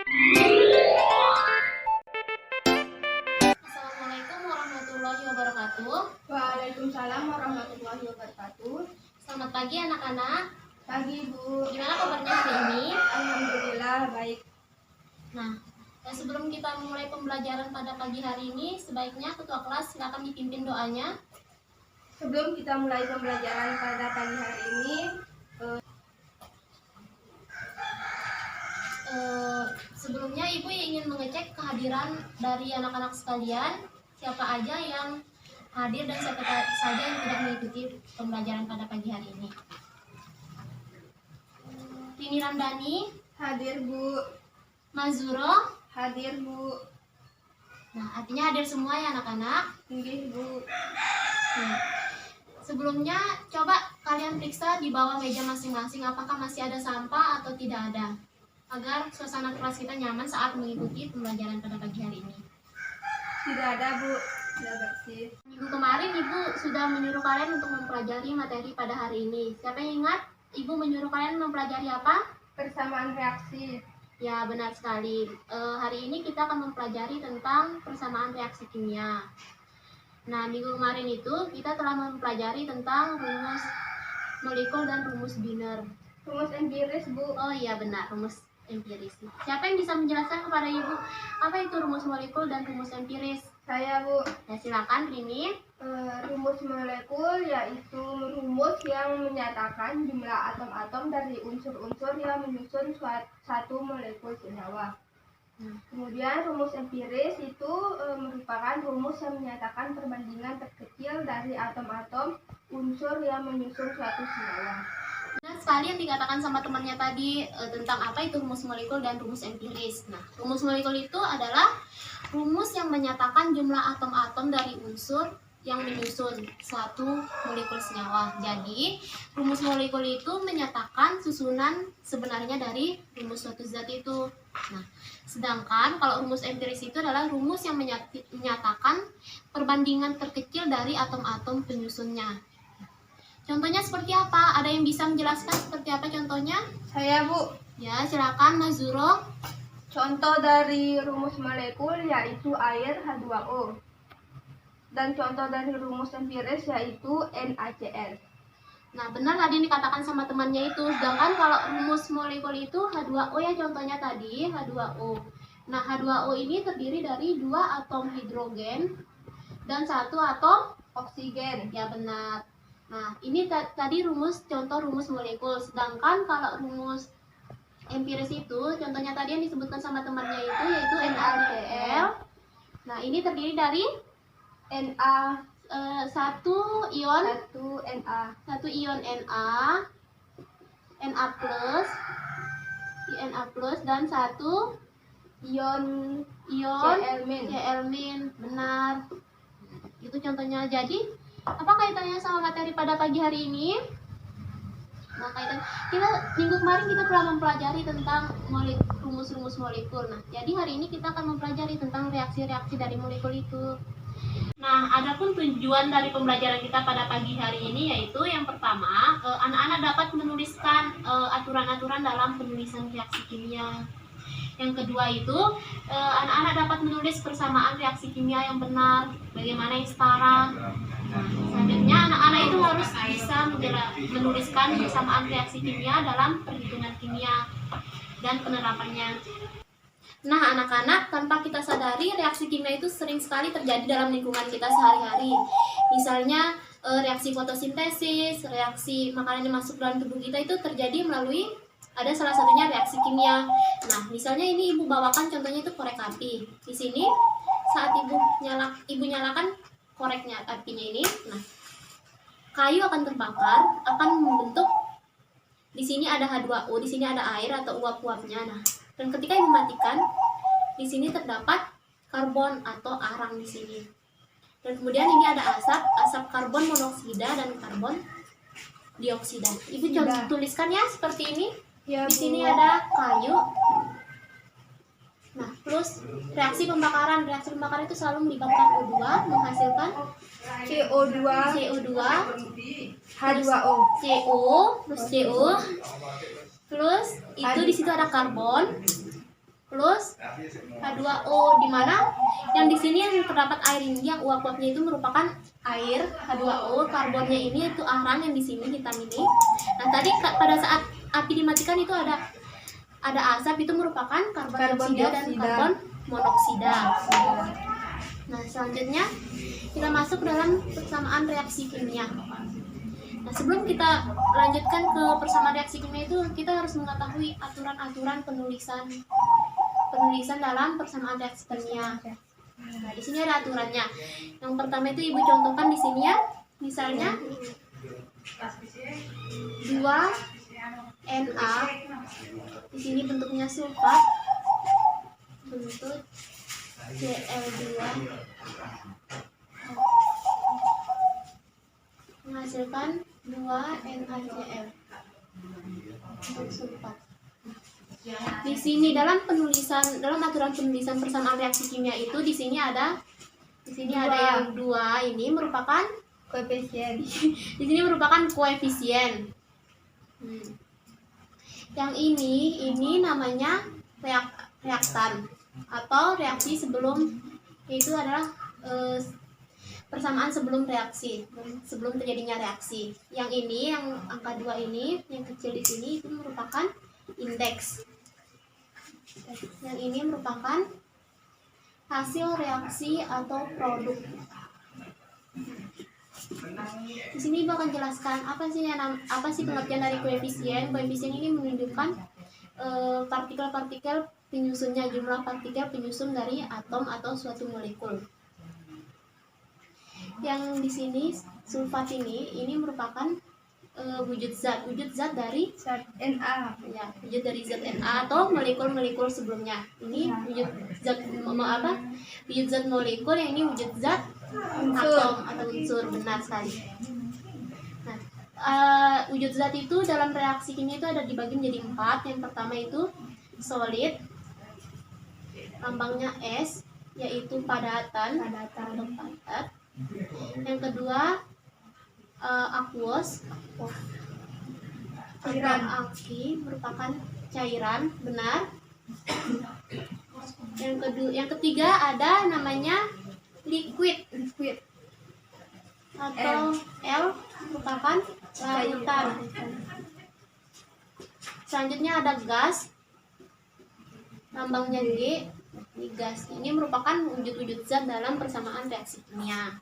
Assalamualaikum warahmatullahi wabarakatuh. Waalaikumsalam warahmatullahi wabarakatuh. Selamat pagi anak-anak. Pagi Bu. Gimana kabarnya hari ini? Alhamdulillah baik. Nah, sebelum kita mulai pembelajaran pada pagi hari ini, sebaiknya ketua kelas silakan dipimpin doanya. Sebelum kita mulai pembelajaran pada pagi hari ini, sebelumnya Ibu ingin mengecek kehadiran dari anak-anak sekalian, siapa aja yang hadir dan siapa saja yang tidak mengikuti pembelajaran pada pagi hari ini. Rini Ramdhani, hadir Bu. Mazuro. Hadir Bu. Nah, artinya hadir semua ya anak-anak. Nggih Bu. Sebelumnya coba kalian periksa di bawah meja masing-masing apakah masih ada sampah atau tidak ada, agar suasana kelas kita nyaman saat mengikuti pembelajaran pada pagi hari ini. Tidak ada Bu. Sudah bersih. Minggu kemarin Ibu sudah menyuruh kalian untuk mempelajari materi pada hari ini. Siapa yang ingat Ibu menyuruh kalian mempelajari apa? Persamaan reaksi. Ya, benar sekali. Hari ini kita akan mempelajari tentang persamaan reaksi kimia. Nah, minggu kemarin itu kita telah mempelajari tentang rumus molekul dan rumus Wiener. Rumus empiris Bu. Oh iya benar, rumus empiris. Siapa yang bisa menjelaskan kepada Ibu apa itu rumus molekul dan rumus empiris? Saya Bu. Ya, silakan Rini. Rumus molekul yaitu rumus yang menyatakan jumlah atom-atom dari unsur-unsur yang menyusun satu molekul senyawa. Kemudian rumus empiris itu merupakan rumus yang menyatakan perbandingan terkecil dari atom-atom unsur yang menyusun suatu senyawa. Benar sekali yang dikatakan sama temannya tadi tentang apa itu rumus molekul dan rumus empiris. Nah, rumus molekul itu adalah rumus yang menyatakan jumlah atom-atom dari unsur yang menyusun suatu molekul senyawa. Jadi, rumus molekul itu menyatakan susunan sebenarnya dari rumus suatu zat itu. Nah, sedangkan kalau rumus empiris itu adalah rumus yang menyatakan perbandingan terkecil dari atom-atom penyusunnya. Contohnya seperti apa? Ada yang bisa menjelaskan seperti apa contohnya? Saya Bu. Ya, silakan Mazuro. Contoh dari rumus molekul yaitu air H2O. Dan contoh dari rumus empiris yaitu NaCl. Nah, benar tadi yang dikatakan sama temannya itu. Sedangkan kalau rumus molekul itu H2O ya contohnya tadi, H2O. Nah, H2O ini terdiri dari 2 atom hidrogen dan 1 atom Oksigen. ya benar. Nah, ini tadi contoh rumus molekul. Sedangkan kalau rumus empiris itu, contohnya tadi yang disebutkan sama temannya itu yaitu NaCl. Nah, ini terdiri dari satu ion Na plus dan satu ion Cl-. Benar. Itu contohnya. Jadi, apa kaitannya sama materi pada pagi hari ini? Nah, kita minggu kemarin kita telah mempelajari tentang rumus-rumus molekul. Nah, jadi hari ini kita akan mempelajari tentang reaksi-reaksi dari molekul itu. Nah, adapun tujuan dari pembelajaran kita pada pagi hari ini yaitu yang pertama, anak-anak dapat menuliskan aturan-aturan dalam penulisan reaksi kimia. Yang kedua itu, anak-anak dapat menulis persamaan reaksi kimia yang benar, bagaimana yang setara. Nah, selanjutnya anak-anak itu harus bisa menuliskan persamaan reaksi kimia dalam perhitungan kimia dan penerapannya. Nah, anak-anak, tanpa kita sadari, reaksi kimia itu sering sekali terjadi dalam lingkungan kita sehari-hari. Misalnya, reaksi fotosintesis, reaksi makanan yang masuk dalam tubuh kita itu terjadi melalui ada salah satunya reaksi kimia. Nah, misalnya ini Ibu bawakan contohnya itu korek api. Di sini, saat Ibu nyalakan koreknya, apinya ini, nah, kayu akan terbakar, akan membentuk, di sini ada H2O, di sini ada air atau uap-uapnya. Nah, dan ketika Ibu matikan, di sini terdapat karbon atau arang di sini. Dan kemudian ini ada asap karbon monoksida dan karbon dioksida. Ibu coba tuliskan ya seperti ini. Ya, di sini ada kayu. Nah, plus reaksi pembakaran. Reaksi pembakaran itu selalu melibatkan O2 menghasilkan CO2, H2O. CO, plus itu di situ ada karbon. plus H2O, di mana yang di sini yang terdapat air ini, yang uap-uapnya itu merupakan air. H2O, karbonnya ini itu arang yang di sini hitam ini. Nah, tadi pada saat api dimatikan itu ada asap, itu merupakan karbon dioksida dan karbon monoksida. Nah, selanjutnya kita masuk dalam persamaan reaksi kimia. Nah, sebelum kita lanjutkan ke persamaan reaksi kimia itu, kita harus mengetahui aturan-aturan penulisan dalam persamaan reaksi kimia. Nah, di sini ada aturannya. Yang pertama itu Ibu contohkan di sini ya. Misalnya 2Na, di sini bentuknya sulfat, bentuk Cl2 menghasilkan 2NaCl untuk sulfat. Di sini dalam aturan penulisan persamaan reaksi kimia itu di sini ada yang 2 ini merupakan Koefisien. di sini merupakan koefisien. Yang ini namanya reaktan atau reaksi sebelum, yaitu adalah persamaan sebelum reaksi, sebelum terjadinya reaksi. Yang ini, yang angka 2 ini, yang kecil di sini itu merupakan indeks. Yang ini merupakan hasil reaksi atau produk. Di sini Ibu akan jelaskan apa sih pengertian dari koefisien. Koefisien ini menunjukkan partikel-partikel penyusunnya, jumlah partikel penyusun dari atom atau suatu molekul. Yang di sini sulfat ini merupakan wujud zat dari Zat Na. ya, wujud dari zat Na atau molekul-molekul sebelumnya. Ini wujud zat wujud zat molekul, yang ini wujud zat atom atau unsur. Benar sekali. Nah, wujud zat itu dalam reaksi kimia itu ada dibagi menjadi 4. Yang pertama itu solid, lambangnya S, yaitu padatan atau padat. Yang kedua aqueous atau aki, merupakan cairan. Benar. Yang ketiga ada namanya liquid atau L, merupakan larutan. Selanjutnya ada gas, lambangnya G, ini gas. Ini merupakan wujud-wujud zat dalam persamaan reaksi kimia.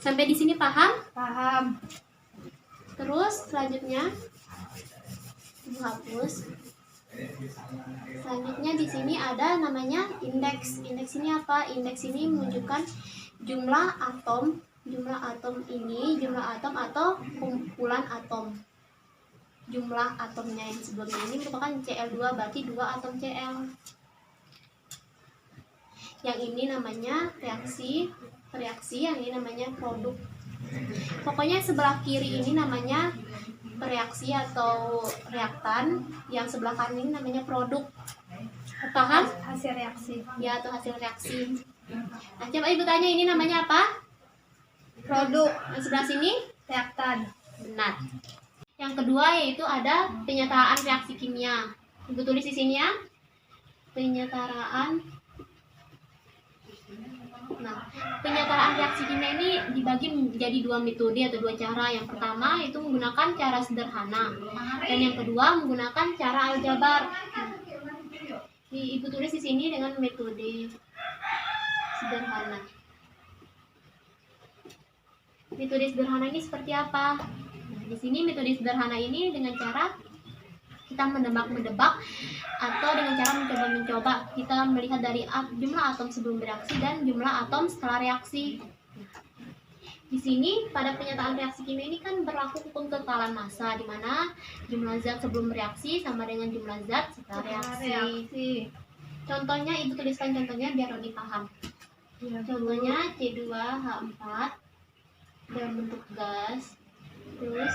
Sampai di sini paham? Paham. Terus selanjutnya hapus. Selanjutnya di sini ada namanya indeks. Indeks ini apa? Indeks ini menunjukkan jumlah atom ini, jumlah atom atau kumpulan atom. Jumlah atomnya yang sebelumnya ini merupakan Cl2, berarti 2 atom Cl. Yang ini namanya reaksi, yang ini namanya produk. Pokoknya sebelah kiri ini namanya reaksi atau reaktan, yang sebelah kanan ini namanya produk. Paham? Hasil reaksi. Ya, atau hasil reaksi. Nah, coba Ibu tanya, ini namanya apa? Produk. Yang sebelah sini? Reaktan. Benar. Yang kedua yaitu ada penyetaraan reaksi kimia. Ibu tulis di sini ya. Penyetaraan. Nah, penyetaraan reaksi kimia ini dibagi menjadi 2 metode atau 2 cara. Yang pertama itu menggunakan cara sederhana, dan yang kedua menggunakan cara aljabar. Ibu tulis di sini dengan metode sederhana. Metode sederhana ini seperti apa? Nah, di sini metode sederhana ini dengan cara kita mendebak-mendebak atau dengan cara mencoba-mencoba. Kita melihat dari jumlah atom sebelum bereaksi dan jumlah atom setelah reaksi. Di sini pada penyataan reaksi kimia ini kan berlaku hukum kekekalan massa, di mana jumlah zat sebelum bereaksi sama dengan jumlah zat setelah reaksi. Contohnya Ibu tuliskan contohnya biar lebih paham. Contohnya C2H4 dalam bentuk gas, terus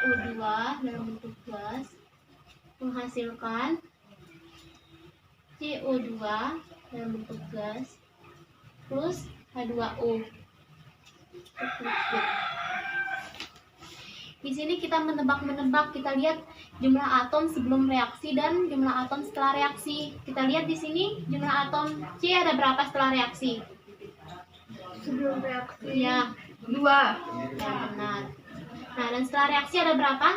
O2 dalam bentuk gas menghasilkan CO2 dalam bentuk gas plus H2O. Di sini kita menebak-menebak, kita lihat jumlah atom sebelum reaksi dan jumlah atom setelah reaksi. Kita lihat di sini jumlah atom C ada berapa setelah reaksi? Sebelum reaksi. Ya, 2. ya benar. Nah, dan setelah reaksi ada berapa?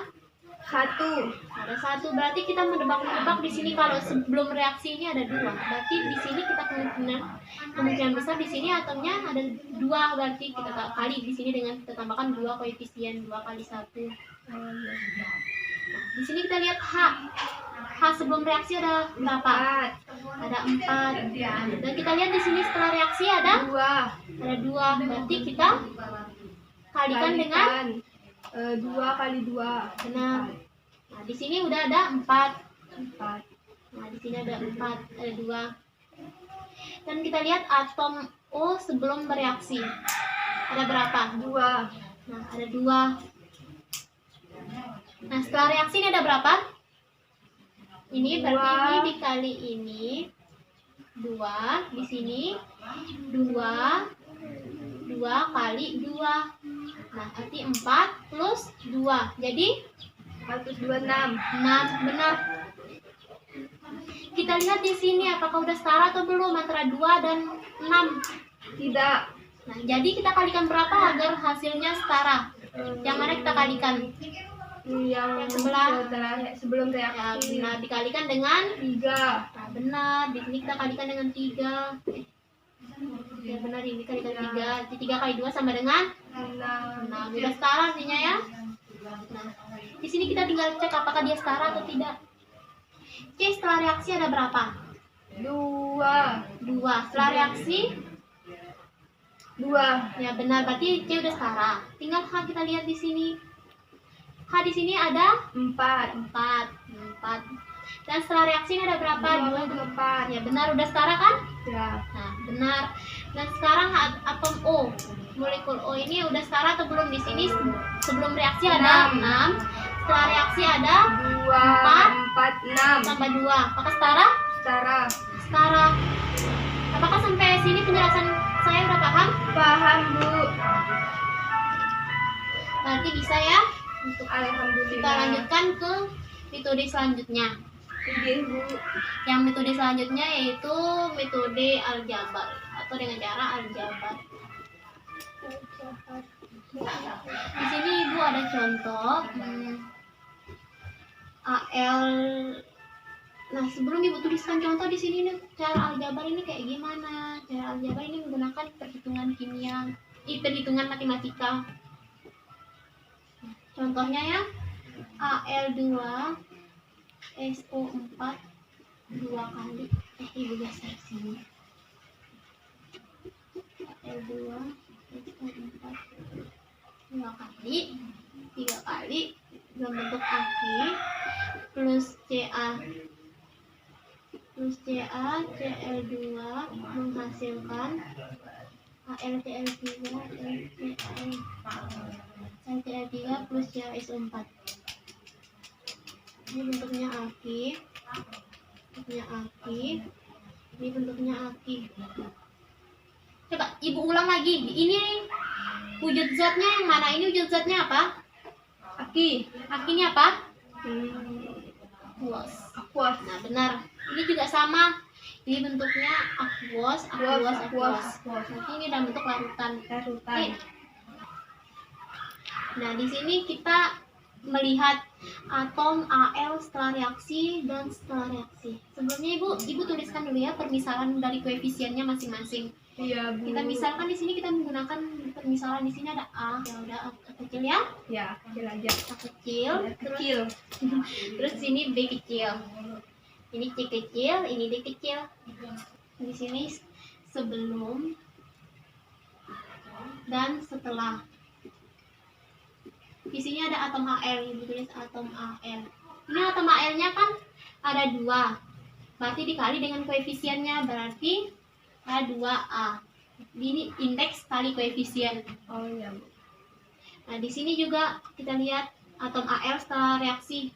1. Ada 1. Berarti kita menebak-menebak di sini kalau sebelum reaksi ini ada 2. Berarti di sini kita kemungkinan besar di sini atomnya ada 2. Berarti kita kali di sini dengan kita tambahkan 2 koefisien 2 kali 1. Di sini kita lihat H. H sebelum reaksi ada berapa? 4. Ada 4. Dan kita lihat di sini setelah reaksi ada 2. 2. Berarti kita kalikan dengan 2 kali 2. benar. Nah, di sini udah ada 4. 4. Nah, di sini ada 4, ada 2. Dan kita lihat atom O sebelum bereaksi. Ada berapa? 2. Nah, ada 2. Nah, setelah reaksi ini ada berapa? Ini berarti Dua. ini dikali ini 2, di sini 2 kali 2. Nah, berarti 4 plus 2. Jadi 426. 6, benar. Kita lihat di sini apakah udah setara atau belum antara 2 dan 6. Tidak. Nah, jadi kita kalikan berapa agar hasilnya setara? Yang mana kita kalikan? Yang sebelah. sebelum Ya, reaksi. benar, dikalikan dengan 3. nah, benar. Di sini kita kalikan dengan 3. Ya, benar, ini kalikan 3. Jadi 3 kali 2 sama dengan 6. nah, udah setara artinya ya. Nah, di sini kita tinggal cek apakah dia setara atau tidak. C setelah reaksi ada berapa? 2. 2. Setelah reaksi 2. ya benar, berarti C udah setara. Tinggal H kita lihat di sini. H di sini ada 4. 4. Dan setelah reaksi ini ada berapa? 4. Ya benar, udah setara kan? Ya. Nah, benar. Dan sekarang atom O, molekul O ini udah setara atau belum? Di sini sebelum reaksi ada 6. Setelah reaksi ada 4, 6. tambah 2. Apakah setara? Setara. Setara. Apakah sampai sini penjelasan saya udah paham? Paham, Bu. Berarti bisa ya? Untuk Alhamdulillah. kita lanjutkan ke metode selanjutnya. Oke, Bu. Yang metode selanjutnya yaitu metode aljabar atau dengan cara aljabar. Di sini Ibu ada contoh AL. Nah, sebelum Ibu tuliskan contoh di sini nih, cara aljabar ini kayak gimana? Cara aljabar ini menggunakan perhitungan kimia, perhitungan matematika. Contohnya ya, Al2 SO4 2 kali. Ibu geser sini. Al2 SO4 2 kali, 3 kali dalam bentuk aki plus CA Cl2 menghasilkan AlCl3 LCl3 plus CaSO4. Ini bentuknya aki, ini bentuknya aki. Coba Ibu ulang lagi. Ini wujud zatnya yang mana? Ini wujud zatnya apa? Aki. Ini apa? Aqueous. Nah, benar. Ini juga sama. Ini bentuknya aqueous. Nanti ini dalam bentuk larutan. Oke. Nah, di sini kita melihat atom Al setelah reaksi dan setelah reaksi. Sebelumnya Ibu tuliskan dulu ya permisalan dari koefisiennya masing-masing. Iya, Bu. Kita misalkan di sini kita menggunakan permisalan di sini ada A, ya udah A kecil ya. Ya, kecil aja. A kecil, Kecil. terus sini B kecil. Ini C kecil, ini D kecil. Di sini sebelum dan setelah. Di sini ada atom Al, Ibu tulis atom Al. Ini atom Al-nya kan ada 2. Berarti dikali dengan koefisiennya, berarti ada 2A. Ini indeks kali koefisien. Oh iya, Bu. Nah, di sini juga kita lihat atom Al setelah reaksi.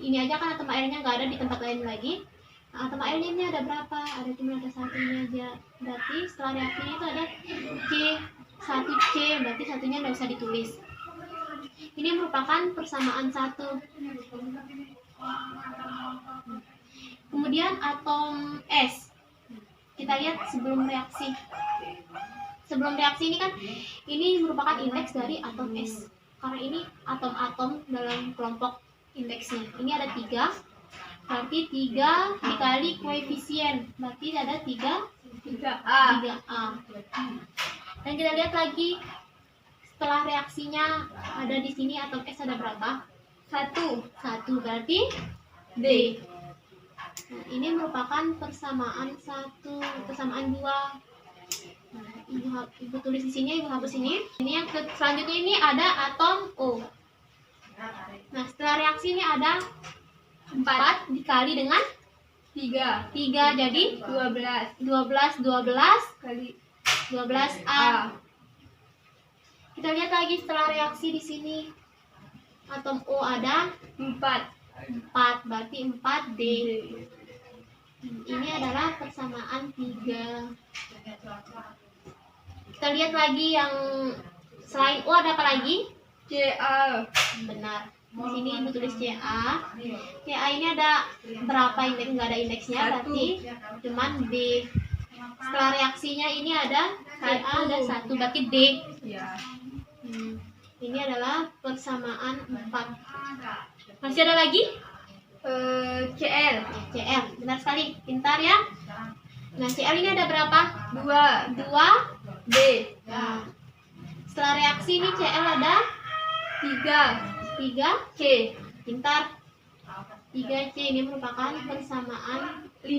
Ini aja kan atom Al-nya nggak ada di tempat lain lagi. Nah, atom Al-nya ini ada berapa? Cuma ada 1 ini aja. Berarti setelah reaksinya itu ada C, 1C, berarti satunya nggak usah ditulis. Ini merupakan persamaan satu. Kemudian atom S. Kita lihat sebelum reaksi. Sebelum reaksi ini kan, ini merupakan indeks dari atom S. Karena ini atom-atom dalam kelompok indeksnya. Ini ada 3. Berarti 3 dikali koefisien. Berarti ada 3A. Dan kita lihat lagi setelah reaksinya ada di sini atom S ada berapa? 1 berarti D. Nah, ini merupakan persamaan 2. Nah, ibu tulis di sini, ibu hapus ini. Ini yang selanjutnya ini ada atom O. Nah, setelah reaksi ini ada 4 dikali dengan 3 jadi 12 kali 12A. Kita lihat lagi setelah reaksi di sini atom O ada 4 berarti 4D. Ini adalah persamaan 3. Kita lihat lagi yang selain O ada apa lagi? Ca. Benar. Di sini ibu tulis Ca. Ca ini ada berapa indeks? Nggak ada indeksnya, berarti cuman D. Setelah reaksinya ini ada Ca ada 1 berarti D. Ya. Ini adalah persamaan 4. Masih ada lagi? Cl. Cl, benar sekali, pintar ya. Nah, Cl ini ada berapa? 2 D. Nah, setelah reaksi ini Cl ada 3 C, pintar. 3C ini merupakan persamaan 5.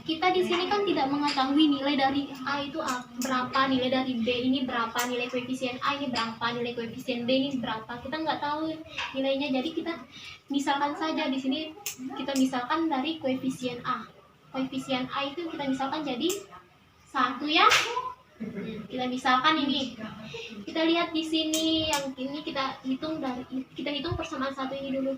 Kita di sini kan tidak mengetahui nilai dari A itu berapa, nilai dari B ini berapa, nilai koefisien A ini berapa, nilai koefisien B ini berapa. Kita nggak tahu nilainya. Jadi kita misalkan saja di sini, kita misalkan dari koefisien A. Koefisien A itu kita misalkan jadi 1 ya. Kita misalkan ini. Kita lihat di sini yang ini kita hitung persamaan 1 ini dulu.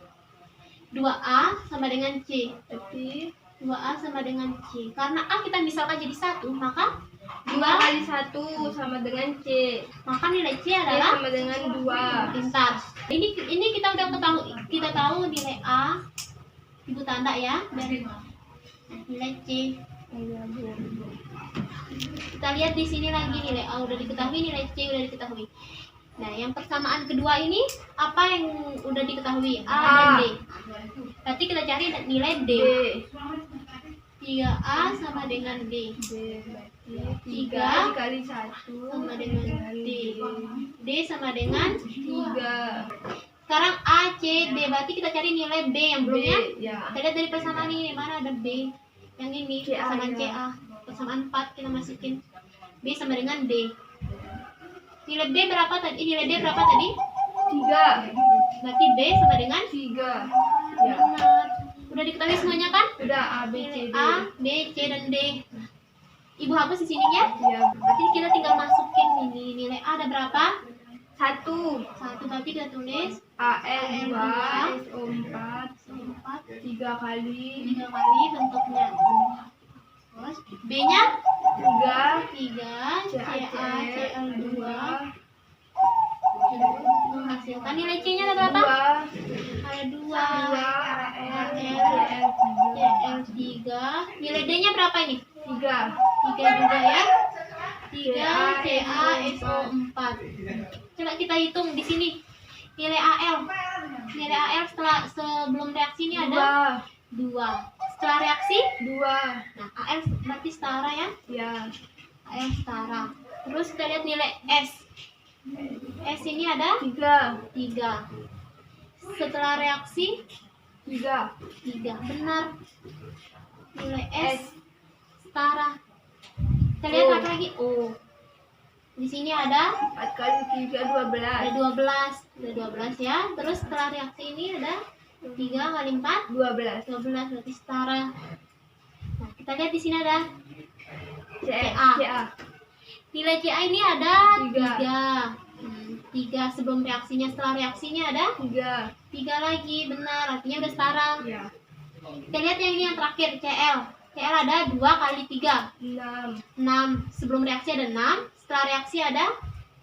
2A sama dengan C. Berarti 2A sama dengan C. Karena A kita misalkan jadi 1, maka 2 kali 1 sama dengan C. Maka nilai C C adalah sama dengan 2. pintar. Ini kita udah tahu nilai A. Ibu tanda ya dari nilai C. Kita lihat di sini lagi nilai A udah diketahui, nilai C udah diketahui. Nah, yang persamaan kedua ini apa yang udah diketahui? A dan D. Berarti kita cari nilai D. 3A sama dengan D. 3 kali 1 sama dengan D. D sama dengan 3. Sekarang A, C, D. Berarti kita cari nilai B yang belumnya. Ya. Kita lihat dari persamaan ini, mana ada B. Yang ini, CA, persamaan ya. CA. Persamaan 4 kita masukin. B sama dengan D. Nilai B berapa tadi? Nilai D berapa tadi? 3. Berarti B sama dengan 3. Ya. benar. Udah diketahui semuanya kan? Udah A, B, C, Nilai D. A, B, C, dan D. Ibu hapus di sininya. Ya. Berarti kita tinggal masukin ini. Nilai A ada berapa? 1. 1. Berarti kita tulis AL 2, SO 4, 3 kali 3 kali bentuknya. Terus B-nya 3, CA, CL2 menghasilkan nilai C-nya ada berapa? 2, Ada 2. 2 AL, CL3, CL3. Nilai D-nya berapa ini? 3. 3 juga ya. 3 CA SO4. Coba kita hitung di sini. Nilai AL. Nilai AL sebelum reaksi ini ada 2. Setelah reaksi 2. nah AL berarti setara ya. Ya. AL setara. Terus kita lihat nilai S. S ini ada 3. 3. Setelah reaksi 3. 3. Benar. Nilai S setara. Kita lihat O. apa lagi? O. Di sini ada 4 kali 3, 12. ada 12 ya. Terus setelah reaksi ini ada 3 kali 4 12. 12 berarti setara. Nah, kita lihat di sini ada CA. nilai CA ini ada 3. 3 sebelum reaksinya. Setelah reaksinya ada 3. 3 lagi. Benar, artinya udah setara. Ya. Kita lihat yang ini yang terakhir, CL. CL ada 2 kali 3 6. 6. Sebelum reaksi ada 6. Setelah reaksi ada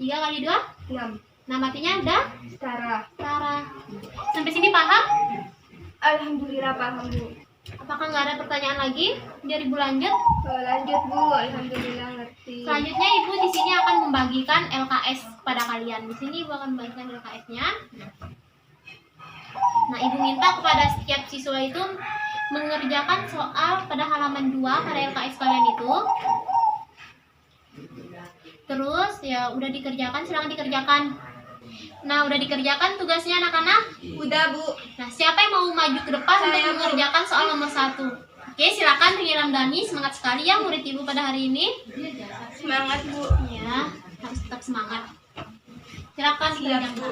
3 kali 2 6. Nah, matinya udah setara. setara. Sampai sini paham? Alhamdulillah paham Bu. Apakah nggak ada pertanyaan lagi dari Ibu lanjut? Lanjut Bu, alhamdulillah ngerti. Selanjutnya Ibu di sini akan membagikan LKS kepada kalian. Di sini Ibu akan membagikan LKS-nya. Nah, Ibu minta kepada setiap siswa itu mengerjakan soal pada halaman 2 pada LKS kalian itu. Terus ya udah dikerjakan, silakan dikerjakan. Nah, udah dikerjakan tugasnya anak-anak? Udah Bu. Nah, siapa yang mau maju ke depan Saya, untuk Bu. mengerjakan soal nomor 1? Oke, silakan Rini Ramdhani, semangat sekali ya murid Ibu pada hari ini. Semangat Bu. Ya, harus tetap semangat. Silakan Siap dikerjakan. Bu.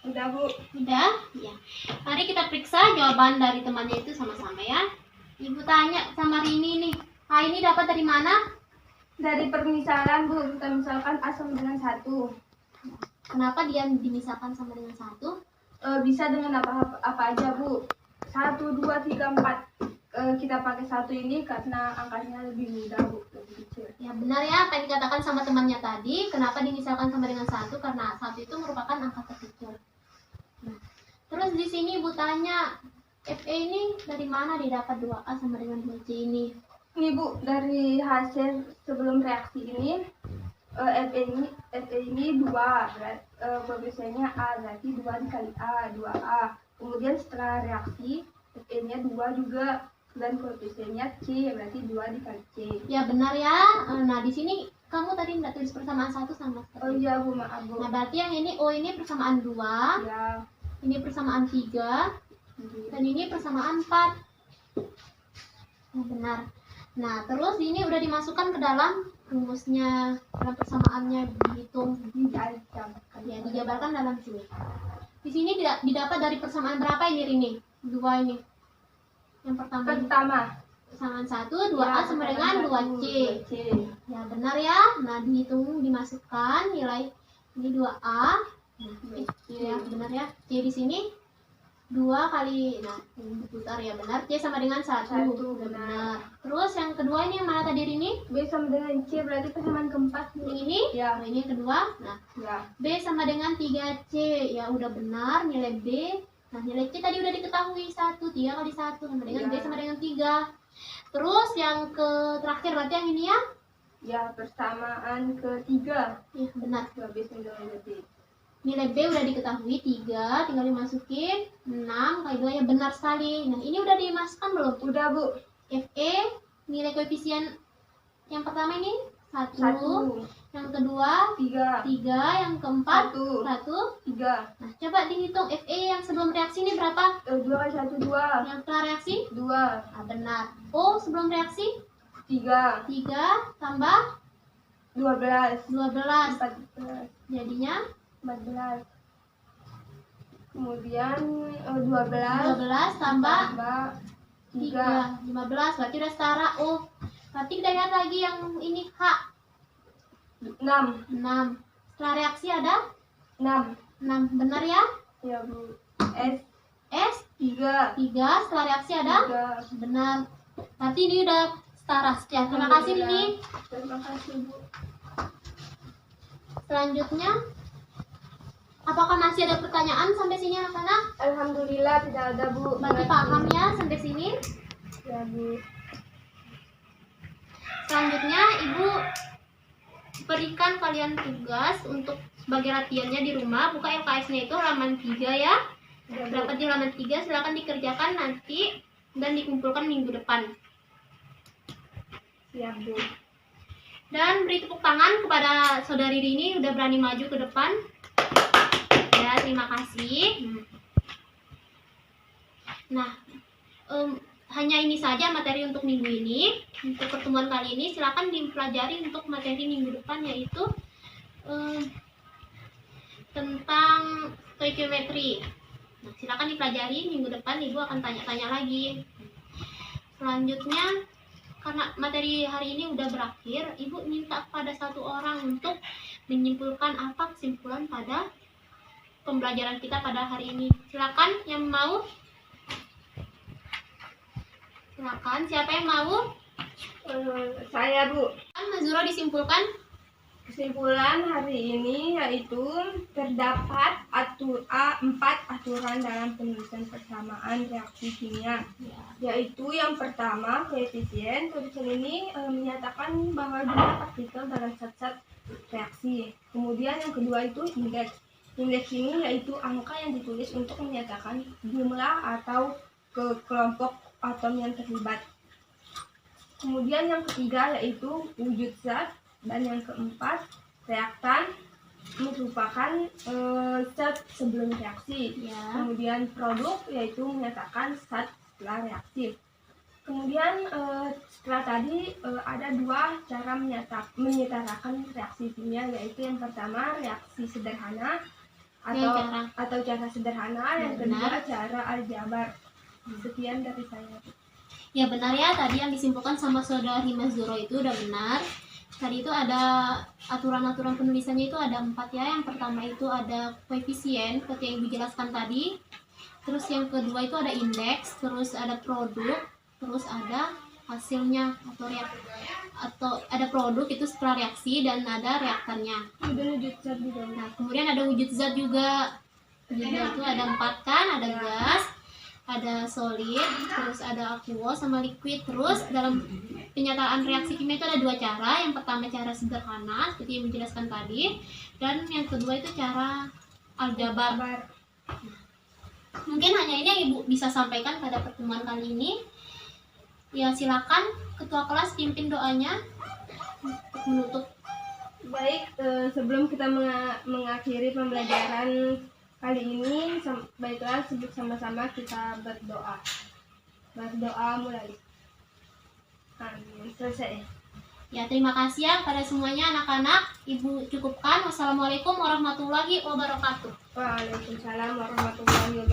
Udah Bu. Udah? Ya. Mari kita periksa jawaban dari temannya itu sama-sama ya. Ibu tanya sama Rini nih, A ini dapat dari mana? Dari permisalan Bu, kita misalkan A sama dengan 1. Kenapa dia dimisalkan sama dengan 1? Bisa dengan apa aja Bu. 1, 2, 3, 4. Kita pakai 1 ini karena angkanya lebih mudah Bu, lebih kecil. Ya benar ya, apa yang dikatakan sama temannya tadi. Kenapa dimisalkan sama dengan 1? Karena 1 itu merupakan angka terkecil. Nah, terus di sini Ibu tanya, FE ini dari mana dia dapat 2A sama dengan 2C ini? Ini Bu, dari hasil sebelum reaksi ini, FE ini 2, koefisiennya A, berarti 2 dikali A, 2A. Kemudian setelah reaksi, FE-nya 2 juga, dan koefisiennya C, berarti 2 dikali C. Ya benar ya. Nah, di sini kamu tadi tidak tulis persamaan 1 sama Oh sekali. iya Bu, maaf Bu. Nah, berarti yang ini O ini persamaan 2, Ya, ini persamaan 3, dan ini persamaan 4. Nah, benar. Nah, terus ini udah dimasukkan ke dalam rumusnya, dalam persamaannya dihitung, ya, dijabarkan dalam sini. Di sini didapat dari persamaan berapa ini Rini? 2 ini. Yang pertama persamaan 1, 2A sama dengan 2C. Ya benar ya. Nah, dihitung, dimasukkan nilai ini 2A. Nah, ya benar ya. C di sini 2 kali, nah ini diputar ya benar. C sama dengan 1. Benar. Terus yang kedua ini yang mana tadi Rini? B sama dengan C, berarti persamaan keempat. Yang ini? Ya. Nah, ini yang kedua. Nah, Ya. B sama dengan 3C. Ya udah benar nilai B. Nah, nilai C tadi udah diketahui 1. 3 kali 1 sama dengan B sama dengan 3. Terus yang terakhir berarti yang ini ya? Ya, persamaan ketiga. Ya, benar. 2B sama dengan B. Nilai B udah diketahui 3, tinggal dimasukin 6 kali 2 ya benar sekali. Nah, ini udah dimasukkan belum? Udah Bu. FE nilai koefisien yang pertama ini 1, 1, yang kedua 3, 3, yang keempat 1, 1. 3. Nah, coba dihitung FE yang sebelum reaksi ini berapa? 2 kali 1, 2. Yang setelah reaksi? 2, Nah, benar. O sebelum reaksi 3, 3 tambah 12, 12. 14, Jadinya 14. Kemudian 12 12 tambah 3, 3, 15. Berarti udah setara O. Berarti kita lihat lagi yang ini H 6, 6. Setelah reaksi ada 6. 6. Benar ya? Ya Bu. S S 3, 3. Setelah reaksi ada 3. benar. Berarti ini udah setara. Sekian. Terima kasih Rini. Terima kasih Bu. Selanjutnya, apakah masih ada pertanyaan sampai sini anak-anak? Alhamdulillah tidak ada Bu. Berarti paham ya sampai sini? Ya Bu. Selanjutnya Ibu berikan kalian tugas untuk sebagai latihannya di rumah. Buka LKS-nya itu halaman 3 ya. Ya, Bu. Dapat di halaman 3, silakan dikerjakan nanti dan dikumpulkan minggu depan. Siap Bu. Dan beri tepuk tangan kepada saudari Rini udah berani maju ke depan. Ya, terima kasih. Nah, hanya ini saja materi untuk minggu ini. Untuk pertemuan kali ini silakan dipelajari untuk materi minggu depan, yaitu tentang stoikiometri. Nah, silakan dipelajari minggu depan. Ibu akan tanya-tanya lagi. Selanjutnya, karena materi hari ini udah berakhir, Ibu minta kepada satu orang untuk menyimpulkan apa kesimpulan pada pembelajaran kita pada hari ini. Silakan yang mau. Silakan, siapa yang mau? Saya, Bu. Kan Mas Zuro disimpulkan Kesimpulan hari ini yaitu terdapat 4 aturan dalam penulisan persamaan reaksi kimia. Yaitu yang pertama, koefisien. Tulisan ini menyatakan bahwa jumlah partikel dalam zat-zat reaksi. Kemudian yang kedua itu indeks. Indeks ini yaitu angka yang ditulis untuk menyatakan jumlah atau kelompok atom yang terlibat. Kemudian yang ketiga yaitu wujud zat. Dan yang keempat, reaktan merupakan zat sebelum reaksi. ya. Kemudian produk yaitu menyatakan zat setelah reaksi. Kemudian setelah tadi ada 2 cara menyetarakan reaksi kimia, yaitu yang pertama reaksi sederhana atau cara sederhana, yang kedua cara aljabar. Sekian dari saya. Ya benar ya, tadi yang disimpulkan sama saudari Mas Zuro itu udah benar. Tadi itu ada aturan-aturan penulisannya itu ada 4 ya. Yang pertama itu ada koefisien seperti yang Ibu jelaskan tadi. Terus yang kedua itu ada indeks, terus ada produk, terus ada hasilnya atau ada produk itu setelah reaksi, dan ada reaktannya. Wujud zat juga. Nah, kemudian ada wujud zat juga. Wujud zat itu ada 4 kan, ada gas, ada solid, terus ada aqueous sama liquid. Terus dalam penyataan reaksi kimia itu ada 2 cara. Yang pertama cara sederhana seperti yang dijelaskan tadi, dan yang kedua itu cara aljabar. Mungkin hanya ini yang Ibu bisa sampaikan pada pertemuan kali ini. Ya silakan ketua kelas pimpin doanya untuk menutup. Baik, sebelum kita mengakhiri pembelajaran kali ini, baiklah sama-sama kita berdoa. Berdoa mulai. Amin. Selesai. Ya, terima kasih ya pada semuanya anak-anak. Ibu cukupkan. Wassalamualaikum warahmatullahi wabarakatuh. Waalaikumsalam warahmatullahi wabarakatuh.